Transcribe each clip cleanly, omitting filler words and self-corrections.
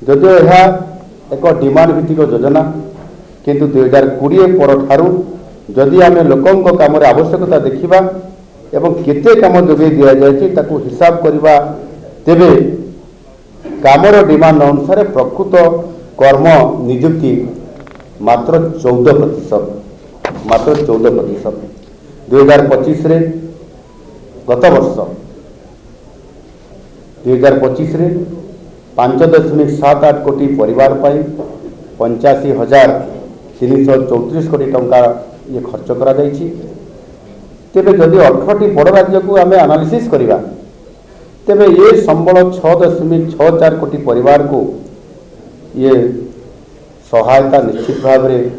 जदिओ यह एक डिमांड भित्तिक योजना किंतु 2020 परठारु जदि आम लोकों काम आवश्यकता देखा एवं केते काम जोगे दि जाए ताकू हिसाब करवा तेबे कामर डिमांड अनुसार प्रकृत कर्म नियुक्ति मात्र 14%, मात्र 14%। 2025 रे गत वर्ष 2025 रे 5.78 कोटी परिवार पाई 85,334 कोटी टंका ये खर्च करा जाइछि। तेबे जदि 18टी बड़ राज्य को आम एनालिसिस करिबा तेबे ये संबल 6.64 कोटी परिवार को ये सहायता निश्चित भाव में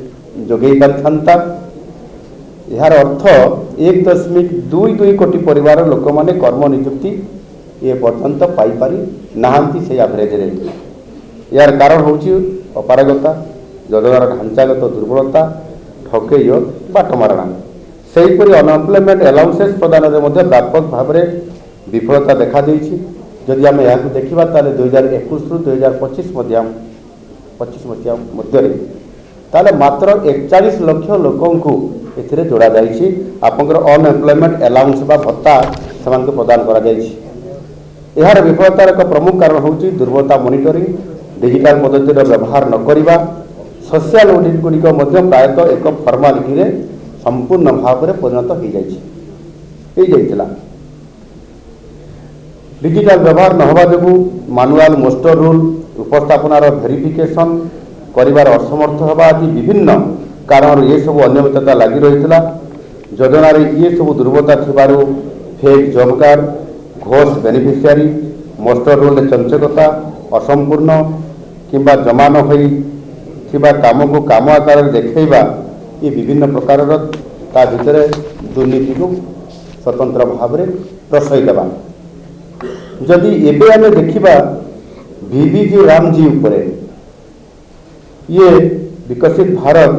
जोगई पारिथांता। यार अर्थ 1.22 कोटी परिवार लोक माने कर्म नियुक्ति ये पर्यंत पाई पारि नाहांती से एवरेज रे। यार कारण होची अपारगता, योजनार ढांचागत दुर्बलता, ठकेय बाटमारणा। सेहीपरि अनएम्प्लॉयमेंट अलाउंसेस प्रदान में व्यापक भाव में विफलता देखा देइछि। जदि आम यहाँ देखा ताले 2021 रु 2025 मध्य ताले मात्र 41 लाख लोकों को एथिरे जोड़ा जाइछि। आपनकर अनएम्प्लॉयमेंट अलाउंस बा भत्ता समान को प्रदान करा जाइछि। यार विफलतार एक प्रमुख कारण होची दुर्बलता मॉनिटरिंग, डिजिटल पद्धतिर व्यवहार न करिबा, सोशल ऑडिट गुड़िक प्रायतः एक फॉर्मालिटी रे संपूर्ण भाव में परिणत हो जाइला। डिजिटल व्यवहार न होबा जोगु मैनुअल मोस्टर रूल उपस्थापनार वेरिफिकेशन करिवार असमर्थ होबा आदि विभिन्न कारण ये सब अनियमितता लगी रही। योजन ये सब दुर्बलता थिबारु फेक जॉब कार्ड, घोष बेनिफिशियरी, मोस्टर रूल चंचकता, असंपूर्ण किंबा जमा न होई थिबा काम को काम आकार देखा, ये विभिन्न प्रकार ता भितर दुर्नीति को स्वतंत्र भाव में प्रश्रय देवा। जदि एबे आम देखा VBG रामजी उपरे ये विकसित भारत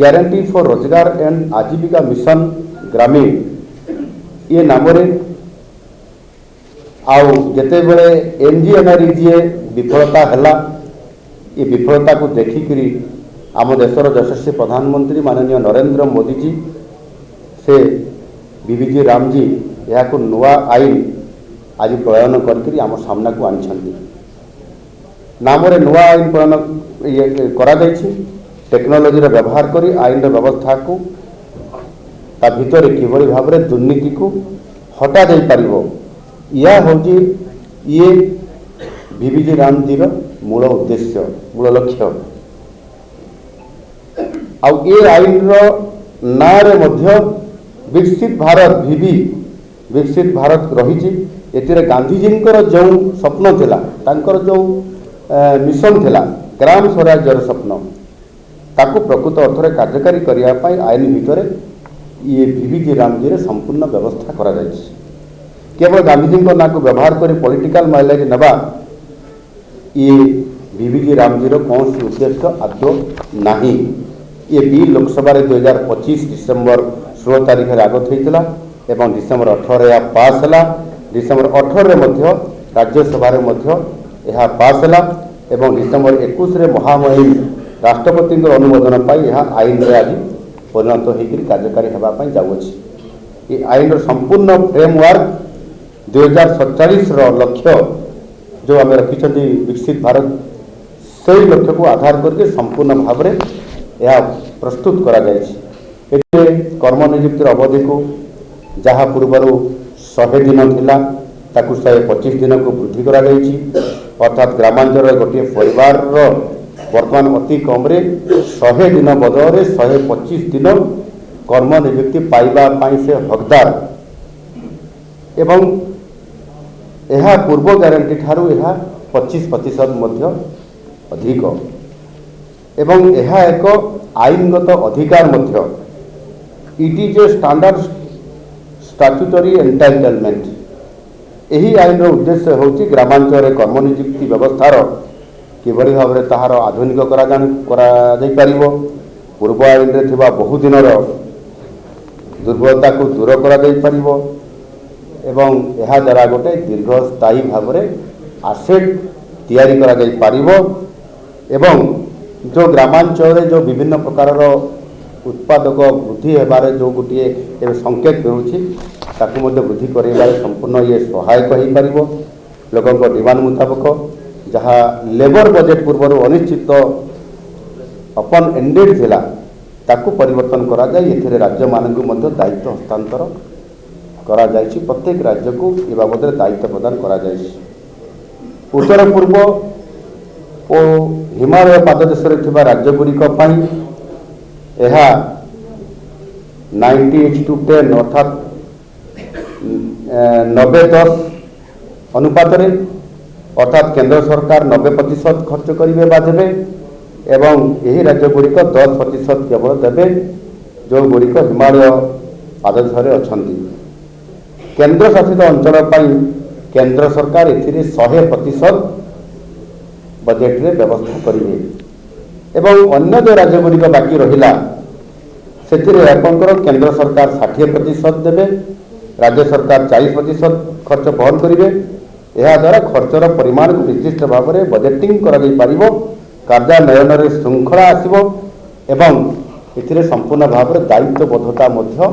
गारंटी फॉर रोजगार एंड आजीविका मिशन ग्रामीण ये नाम आते बड़े NGNREGA विफलता है, ये विफलता को देखिकी आम देशर यशस्वी प्रधानमंत्री माननीय नरेंद्र मोदी जी से VBG रामजी यह नुआ आईन आज प्रयन करके आम सामना को आनी नाम नुआ आईन प्रयन करा टेक्नोलोजी व्यवहार करी आईन व्यवस्था को ता भितर किभली भाव में दुर्नीति को हटा दे पारिबो। यह होची ये VBG रामजीर मूल उद्देश्य, मूल लक्ष्य। आउ ये आईन ना रे मध्य विकसित भारत VB विकसित भारत रही। एतिरे गांधीजी जो स्वप्न थिला, तांकर जो मिशन थिला ग्राम स्वराज्यर स्वप्न ताकू प्रकृत अर्थ में कार्यकारी करने आईन भितर ये VBG रामजी संपूर्ण व्यवस्था करा जायछि। केवल गांधीजी ना को व्यवहार कर पॉलिटिकल माइलेज नवा ये VBG रामजी कौन उद्देश्य आदौ नहीं। ये बिल लोकसभा 2025 डिसेम्बर 16 तारीख में आगत होता एवं डिसेम्बर 18 यह पास है। डिसेम्बर 18 राज्यसभा यह पास है एवं डिसेम्बर 21 महामहिम राष्ट्रपति अनुमोदन पाई यह आईन आज परिणत होकर कार्यकारी होगापी जाऊँगी। ये आईन संपूर्ण फ्रेमवर्क 2047 लक्ष्य जो आम रखिंट विकसित भारत से लक्ष्य को आधार करके संपूर्ण भाव में यह प्रस्तुत करा जायछि। कर्म नियुक्तिर अवधि को जहाँ पूर्वर 100 दिन थिला ताकू 125 दिन को वृद्धि करा जायछि। अर्थात ग्रामांचल गोटे परिवार वर्तमान अति कम 100 दिन बदल 125 दिन कर्म नियुक्ति पाइबा पाई से हकदार एवं यह पूर्व गारंटी ठारू यह 25% मध्य अधिक एवं यह एक आईनगत अधिकार मध्य। It is a standard statutory entitlement. यही आईन उद्देश्य होची ग्रामांचल कर्म नियुक्ति व्यवस्थार किभली भाव में ताहार आधुनिक पूर्व आईन रे थिबा बहुदिन दुर्बलता को दूर करा एवं यह द्वारा गोटे दीर्घस्थायी भाव में आसेट तैयारी करा जाई पारिबो एवं जो ग्रामांचल जो विभिन्न प्रकार उत्पादक वृद्धि हेबार जो गोटे संकेत मिलूँ ताकू वृद्धि कर संपूर्ण ये सहायक हो पारिबो लोकों डिमांड मुताबक जहाँ लेबर बजेट पूर्व अनिश्चित अपन एंडेड थिला ताकू परिवर्तन करा जाए एथिरे राज्य मानकु मध्य दायित्व हस्तांतर करा जायछि प्रत्येक राज्य को ए बाबद दायित्व प्रदान करा जायछि उत्तर पूर्व ओ हिमालय पाददेश रे राज्य गुड़िक 90:10 अर्थात 90-10 अनुपात अर्थात केंद्र सरकार 90% खर्च करेंगे बा देवे एवं यही राज्य गुड़िक 10% केवल देवे जो गुड़िक हिमालय पाददेश अच्छा केंद्र शासित अंचल केंद्र सरकार एथिरे 100% बजेट रे व्यवस्था करेंगे एवं अन्य जो राज्य गुड़िक बाकी रहिला सेथिरे आपंकर केंद्र सरकार 60% देवे राज्य सरकार 40% खर्च बहन करेंगे यह द्वारा खर्चर परिमाण को निर्दिष्ट भाव में बजेटिंग करा जाई पारिबो कार्यान्वयन रे श्रृंखला आसिबो एवं एथिरे संपूर्ण भाव में दायित्वबद्धता मध्य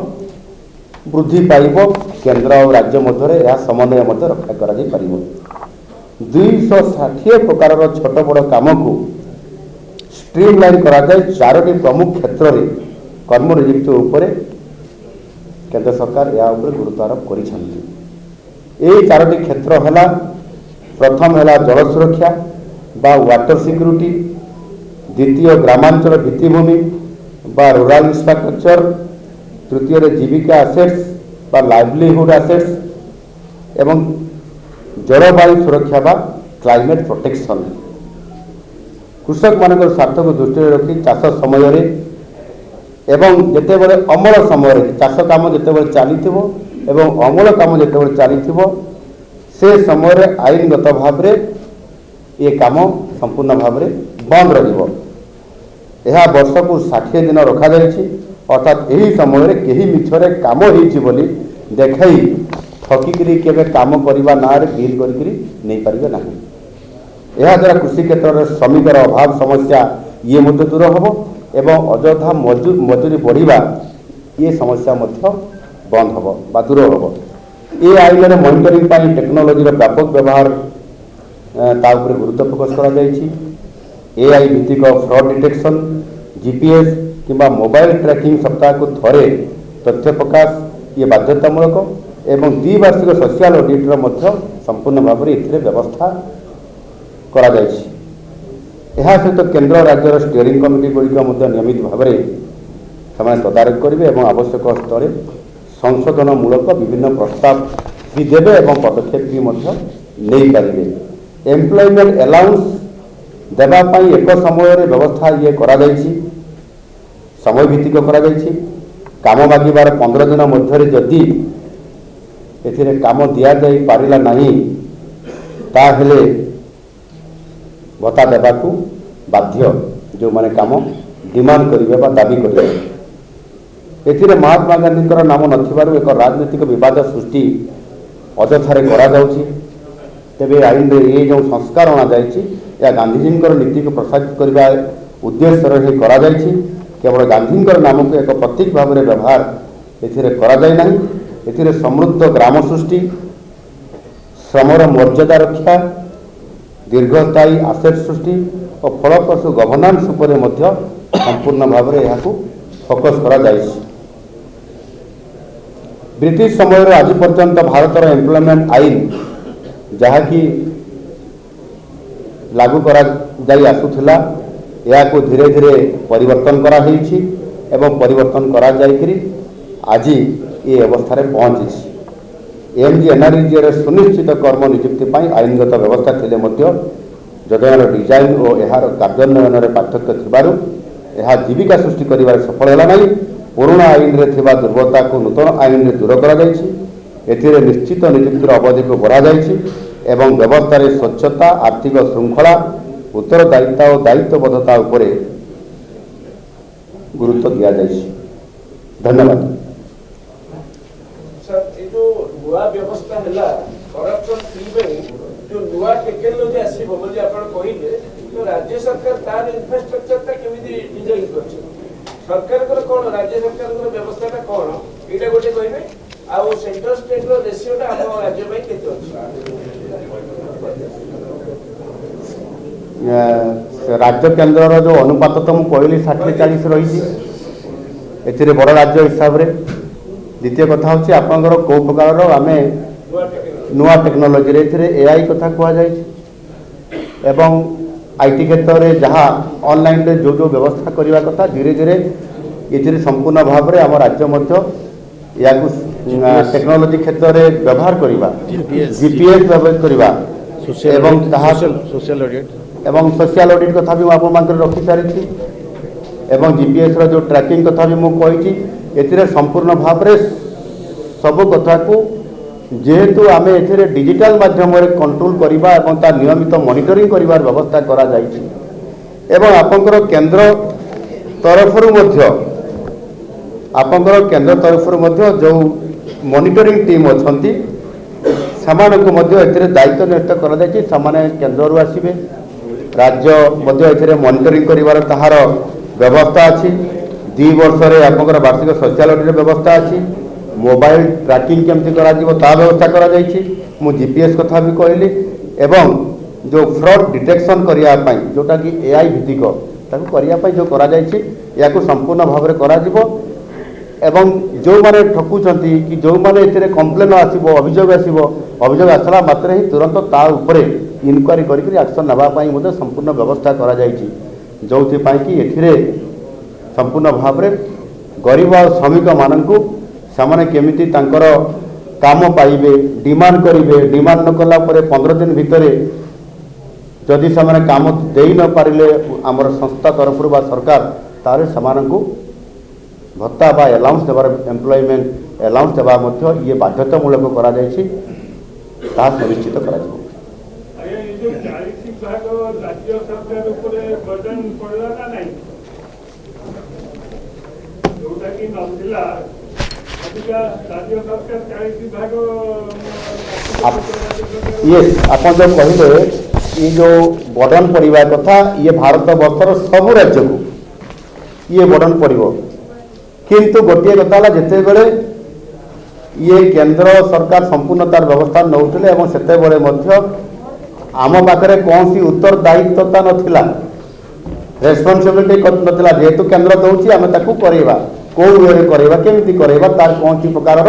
वृद्धि पाइबो केंद्र और राज्य मध्य यह समन्वय मध्य रक्षा करा जाई पारिबो 260 प्रकार छोट बड़ काम को स्ट्रीमलाइन करा जाए 4टी प्रमुख क्षेत्र में कर्म नियुक्ति उपरे केंद्र सरकार या ऊपर गुरुत्व आरोप करिसेंती एई 4टी क्षेत्र हला प्रथम हला जल सुरक्षा बा वाटर सिक्यूरिटी द्वितीय ग्रामांचल भित्तिभूमि बा रूरल इंफ्रास्ट्रक्चर तृतीय रे जीविका एसेट्स बा लाइवलीहुड एसेट्स एवं जलवायु सुरक्षा बा क्लाइमेट प्रोटेक्शन कृषक मान स्वार्थ को दृष्टि रखी चाष समय रे एवं जितेबले अमल समय चाष काम जितेबले चली एवं अमल काम जितेबले चली से समय आईनगत भाव रे ये काम संपूर्ण भाव में बंद रहिबो यह वर्ष को 60 दिन रखा जायछि अर्थात यही समय कहीं मिछरे काम होइछि बोली देखाई ठकिकी केवे काम करवा ना बिल करी नहीं पारे ना यह द्वारा कृषि क्षेत्र में श्रमिकर अभाव समस्या ये मध्य दूर हम एवं अଯଥା मजूरी बढ़िया ये समस्या मध्य बंद हम बा दूर हम ये आईन में मॉनिटरिंग पाई टेक्नोलोजी व्यापक व्यवहार ता उपरे गुरुत्व फोकस करा जायछि एआई भित्तिक फ्रॉड डिटेक्शन जीपीएस किंबा मोबाइल ट्रैकिंग सप्ताह को थरे तथ्य प्रकाश ये बाध्यतामूलक एवं द्विवार्षिक सोशल ऑडिटर मध्य संपूर्ण भाव में एथिरे व्यवस्था करा जायछि यह सहित केंद्र राज्यर स्टीयरिंग कमिटी गुड़िक नियमित भाव में तदारख करेंगे और आवश्यक स्तर संशोधनमूलक विभिन्न प्रस्ताव भी देवे और पदक्षेप भी नहीं पारे एम्प्लॉयमेंट अलाउंस देवाई एक समय व्यवस्था ये करा जायछि समय भित्तिक करा जायछि काम मागिबार 15 दिन मध्य जदि एथिरे काम दिया जाई पारिला नहीं ताहेले भत्ता देवाकू बाध्य जो माने काम डिमांड करिवे बा दाबी करिवे एथिरे महात्मा गांधी नाम नथिबारु एक राजनीतिक विवाद सृष्टि अଯଥାରେ करा जाउछि तेबे आईन रे ये जो संस्कार अना जायछि या गांधीजी नीति को प्रसारित करने उद्देश्य ही करा जायछि केवल गांधी नाम को एक प्रतीक भाव में व्यवहार एथिरे करा जाय नाही एथिरे समृद्ध ग्राम सृष्टि श्रमर मर्यादा रक्षा दीर्घस्थायी आसेट सृष्टि और फलप्रसू गवर्नान्स उपरे मध्य संपूर्ण भाव में यह फोकस करा जायछि ब्रिटिश समय आज पर्यंत भारतर एम्प्लॉयमेंट आईन जहाँकि लागू करा जाई आसुथिला या को धीरे धीरे परिवर्तन करा होईछि एवं परिवर्तन करा जायकरी आज ये अवस्था रे पहुंची एमजीएनआरईजी रे सुनिश्चित कर्म नियुक्ति पाई आईनगत व्यवस्था थिले मध्य योजनार डिजाइन और यार कार्यान्वयन रे पार्थक्य थिबारु यह जीविका सृष्टि करिबार सफल होला नहीं पुराना आईन रे थिबा दुर्बलता को नूतन आईन रे दूर करा जायछि एथिरे निश्चित नियुक्तिर अवधि को बढ़ा जायछि एवं व्यवस्था रे स्वच्छता आर्थिक श्रृंखला उत्तरदायित्व और दायित्वबद्धता उपरे गुरुत्व दिया जायछि धन्यवाद सर ये जो नुआ व्यवस्था हैला करप्शन फ्री में जो नुआ टेक्नोलॉजी आसी बोली आप तो राज्य सरकार तार इन्फ्रास्ट्रक्चर केमिति डिजाइन करछ सरकार कौन राज्य सरकार व्यवस्था कौन ये गोटे कहबे आ सेंट्रल स्टेट रो रेशियोटा हम राज्य में केते अछि राज्य केन्द्र जो अनुपात तो मुझे कहली 60-40 रही ए बड़ राज्य हिसाब से द्वितीय कथा हूँ आपंकर कौ प्रकार आम नुआ टेक्नोलोजी एआई कथा कहुई आईटी क्षेत्र में जहाँ ऑनलाइन रे जो व्यवस्था करने कथा धीरे धीरे ये संपूर्ण भाव में आम राज्य या टेक्नोलोजी क्षेत्र में व्यवहार करवा जीपीएस व्यवहार करवा सोशल ऑडिट कथा भी आप रखी सारी एवं जीपीएस रो जो ट्रैकिंग कथा भी मुझे संपूर्ण भाव में सब कथा को जेहेतु आम ए डिजिटल माध्यम कंट्रोल करवा एवं ता नियमित मॉनिटरिंग करिवार व्यवस्था करा जायछि एवं आपंकर केंद्र तरफ जो मॉनिटरिंग टीम अच्छी से दायित्व न्यस्त कर केन्द्र आसवे राज्य मॉनिटरिंग करिवार ताहार व्यवस्था अच्छी 2 वर्ष आपंकर वार्षिक सोशल ऑडिट व्यवस्था अच्छी मोबाइल ट्रैकिंग केमती करा व्यवस्था करा मु जीपीएस कथा भी कहली एवं जो फ्रॉड डिटेक्शन करने जोटा कि एआई भित्तिक करने जो करा या संपूर्ण भाव में करा एवं जो माने ठकुचंती कि जो माने एथिरे कंप्लेन आसीबो अभियोग आसला मात्र ही तुरंत ता उपरे इनक्वारी करी एक्शन नबा पई मध्ये संपूर्ण व्यवस्था करा जायछि जोथि पई कि एथिरे संपूर्ण भाव में गरीब और श्रमिक माननकु सामाने केमिति तांकर काम पाइबे डिमांड करिवे डिमांड न कला परे 15 दिन भितरे जदि सामाने काम देई न पारिले हमर संस्था तरफ बा सरकार तारे समानकु भत्ता बा अलाउंस देवार एम्प्लॉयमेंट अलाउंस देवा मध्य ये बाध्यतामूलक करा जायछि ता सुनिश्चित करा जाय आया ये जो 40 भाग राज्य सरकार ऊपर बर्डन पड़ला ना नहीं जोटा कि नथिला अधिका राज्य सरकार 40 भाग यस अपन जो कहले ये जो बर्डन पड़वा कथा ये भारत वर्षर सब राज्य को ये बर्डन पड़ो किंतु गोटे कथा जिते बड़े ये केंद्र सरकार संपूर्ण तार व्यवस्था नौले से आम पाखे कौन सी उत्तरदायित्वता नाला रेस्पॉन्सिबिलिटी नाला जेहेतु केंद्र दौर आम करवा कौ वे करवा केमी करवा तार कौन सी प्रकार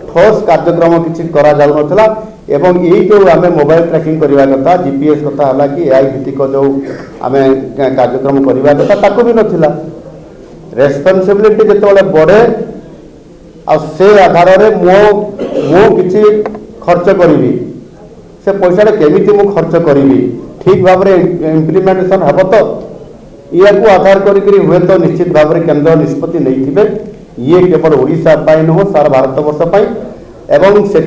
ठोस कार्यक्रम किसी करा जाऊ नथिला एवं यही जो आम मोबाइल ट्रैकिंग करवा कथा जीपीएस कथा है कि एआई भित्तिक जो आम कार्यक्रम करवा कथा ताकू भी नथिला रेस्पॉन्सिबिलिटी जिते बढ़े से आधार मो किसी खर्च करी से पैसा केमी मु खर्च करी ठीक भाव में इम्प्लीमेंटेशन हम तो या आधार करी हुए तो निश्चित भाव में केंद्र निष्पत्ति नहीं ये केवल ओडिशा पाई नुह सारा भारत वर्ष एवं से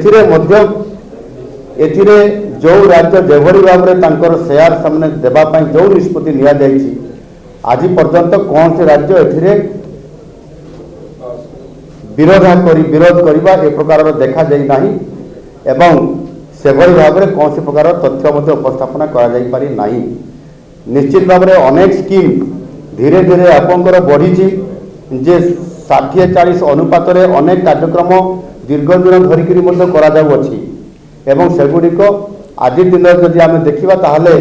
जो राज्य जो भाव में शेयर सामने देवाई जो निष्पत्ति नि आज पर्यंत कौन से राज्य ए विरोध करवा ए प्रकार देखा जाई नाही एवं से भाव में कौन से प्रकार तथ्य उपस्थापना करा नाही निश्चित भाव में अनेक स्कीम धीरे धीरे आपंकर बढ़ी जे 60-40 अनुपात अनेक कार्यक्रम दीर्घ दिन धरिकी एवं सेगुड़िक आज दिन जदि आम देखा ताहले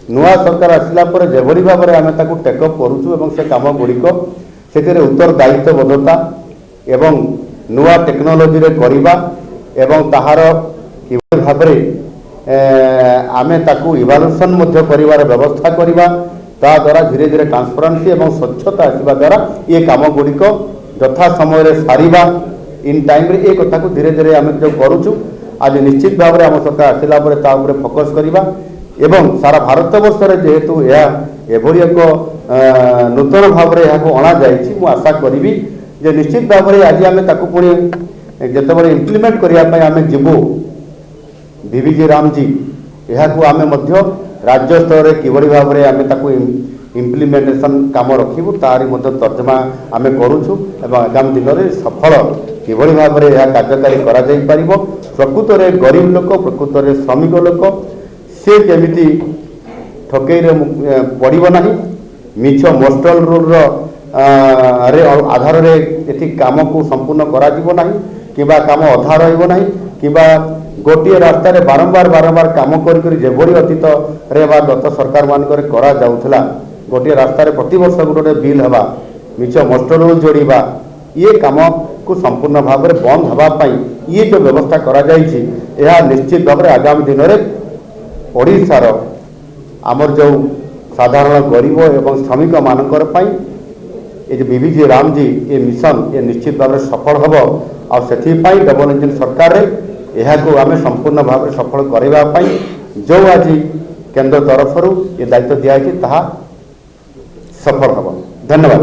नुआ सरकार आसला जो भाव में आम टेकअप करुचु से कम गुड़िक से उत्तरदायित्वबद्धता एवं नुआ टेक्नोलोजी रे करवा एवं ताहार किभली भाव में आमे ताकू इवालुएशन मध्य करिवार व्यवस्था करवा ता द्वारा धीरे धीरे ट्रांसपेरेंसी एवं स्वच्छता आसवा द्वारा ये काम गुड़िक यथा समय सारिबा इन टाइम रे एक कथा को धीरे धीरे आम जो करुचु आज निश्चित भाव में आम सरकार आसला फोकस करवा एवं सारा भारत वर्ष जेहेतु एभली एक नूतन भाव में यहाँ अणा जाइए आशा करी जे निश्चित भाव में आज आम पुणी जिते इम्प्लीमेंट करने आम जीवु वीवीजी रामजी यहाँ आम राज्य स्तर में किभली भाव में आम इम्प्लीमेंटेशन काम रखू तारी तर्जमा आम करुचु एवं आगामी दिन में सफल किभली भाव में यह कार्यकारी करा जाई परिबो प्रकृत में गरीब लोक प्रकृत में श्रमिक लोक से केमिति ଠକେଇରେ ପଡ଼ିବ ନାହିଁ। ମିଛ ମୋଷ୍ଟଲ ରୁଲ୍ର ଆଧାରରେ ଏଠି କାମକୁ ସମ୍ପୂର୍ଣ୍ଣ କରାଯିବ ନାହିଁ କିମ୍ବା କାମ ଅଧା ରହିବ ନାହିଁ କିମ୍ବା ଗୋଟିଏ ରାସ୍ତାରେ ବାରମ୍ବାର କାମ କରି ଯେଭଳି ଅତୀତରେ ବା ଗତ ସରକାରମାନଙ୍କରେ କରାଯାଉଥିଲା, ଗୋଟିଏ ରାସ୍ତାରେ ପ୍ରତିବର୍ଷ ଗୋଟେ ବିଲ୍ ହେବା, ମିଛ ମୋଷ୍ଟଲ ରୁଲ୍ ଯୋଡ଼ିବା, ଇଏ କାମକୁ ସମ୍ପୂର୍ଣ୍ଣ ଭାବରେ ବନ୍ଦ ହେବା ପାଇଁ ଇଏ ଯେଉଁ ବ୍ୟବସ୍ଥା କରାଯାଇଛି, ଏହା ନିଶ୍ଚିତ ଭାବରେ ଆଗାମୀ ଦିନରେ ଓଡ଼ିଶାର ଆମର ଯେଉଁ ସାଧାରଣ ଗରିବ ଏବଂ ଶ୍ରମିକମାନଙ୍କର ପାଇଁ ଏ ଯେ ବିବିଜି ରାମଜୀ ଏ ମିଶନ ଏ ନିଶ୍ଚିତ ଭାବରେ ସଫଳ ହେବ। ଆଉ ସେଥିପାଇଁ ଡବଲ ଇଞ୍ଜିନ୍ ସରକାରରେ ଏହାକୁ ଆମେ ସମ୍ପୂର୍ଣ୍ଣ ଭାବରେ ସଫଳ କରିବା ପାଇଁ ଯେଉଁ ଆଜି କେନ୍ଦ୍ର ତରଫରୁ ଏ ଦାୟିତ୍ୱ ଦିଆଯାଇଛି ତାହା ସଫଳ ହେବ। ଧନ୍ୟବାଦ।